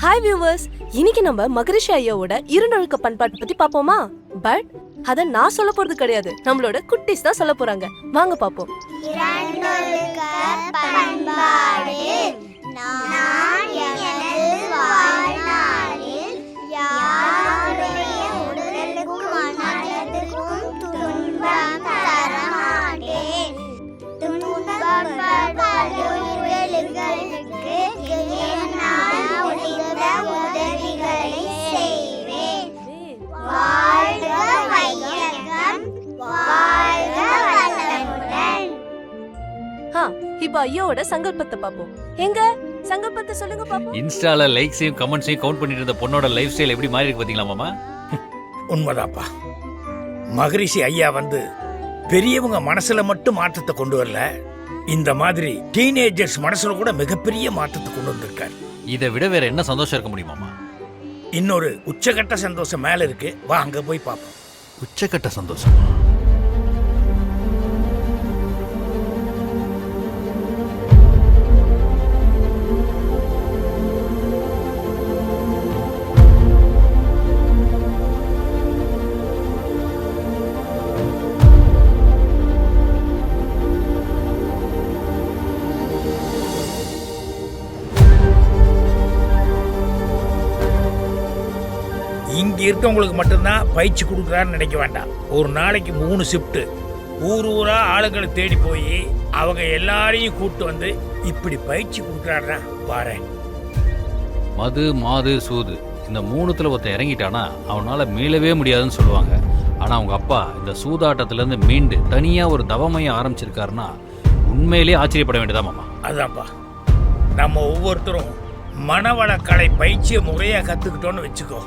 Hi viewers, இன்னைக்கு நம்ம மகரிஷி ஐயாவோட இருண்டொழுக்க பண்பாட்டு பத்தி பாப்போமா? பட் அத நான் சொல்ல போறது கிடையாது, நம்மளோட குட்டீஸ் தான் சொல்ல போறாங்க. வாங்க பாப்போம். இரண்டொழுக்க பண்பாடு நான் எனது வாழ்நாளில் யாருடைய உடலுக்கும் மனதிற்கும் துன்பம் தரமாட்டேன். துன்பப்படுவர்களுக்கு என்னால் முடிந்த உதவிகளை செய்வேன். வாழ்க வையகம், வாழ்க வளமுடன். இப்போ ஐயாவோட சங்கல்பத்தை பாப்போம். எங்க சங்கல்பத்தை சொல்லுங்க பாப்போம். இன்ஸ்டால லைக்ஸையும் கமெண்ட்ஸையும் கவுண்ட் பண்ணிட்டு இருந்த பொண்ணோட லைஃப் ஸ்டைல் எப்படி மாறி இருக்கு பாத்தீங்களா மாமா? உண்மைதாப்பா. மகரிஷி ஐயா பெரியவங்க மனசுல மட்டும் மாற்றத்தை கொண்டு வரல, இந்த மாதிரி டீனேஜர்ஸ் மனசுல கூட மிகப்பெரிய மாற்றத்தை கொண்டு வந்திருக்காரு. இதை விட வேற என்ன சந்தோஷம் இருக்க முடியுமாமா? இன்னொரு உச்சகட்ட சந்தோஷம் மேல இருக்கு, வா அங்க போய் பார்ப்போம். உச்சக்கட்ட சந்தோஷம். இங்க இருக்கவங்களுக்கு மட்டும்தான் பயிற்சி கொடுக்குறான்னு நினைக்க வேண்டாம். ஒரு நாளைக்கு 3 ஷிஃப்ட் ஊர் ஊரா ஆளுங்களை தேடி போய் அவங்க எல்லாரையும் கூட்டு வந்து இப்படி பயிற்சி கொடுக்குறாருன்னா பாரு. மது மாது சூது இந்த மூணுத்துல ஒருத்தன் இறங்கிட்டானா அவனால மீளவே முடியாதுன்னு சொல்லுவாங்க. ஆனா அவங்க அப்பா இந்த சூதாட்டத்துல இருந்து மீண்டு தனியா ஒரு தவமையை ஆரம்பிச்சிருக்காருன்னா உண்மையிலேயே ஆச்சரியப்பட வேண்டியதா மாமா. அதான்ப்பா, நம்ம ஒவ்வொருத்தரும் மனவளக்கலை பயிற்சியை முறையா கத்துக்கிட்டோன்னு வச்சுக்கோ,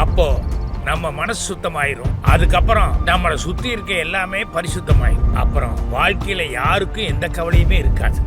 அப்போ நம்ம மனசு சுத்தமாயிரும். அதுக்கப்புறம் நம்மளை சுத்தி இருக்க எல்லாமே பரிசுத்தமாயிரும். அப்புறம் வாழ்க்கையில யாருக்கும் எந்த கவலையுமே இருக்காது.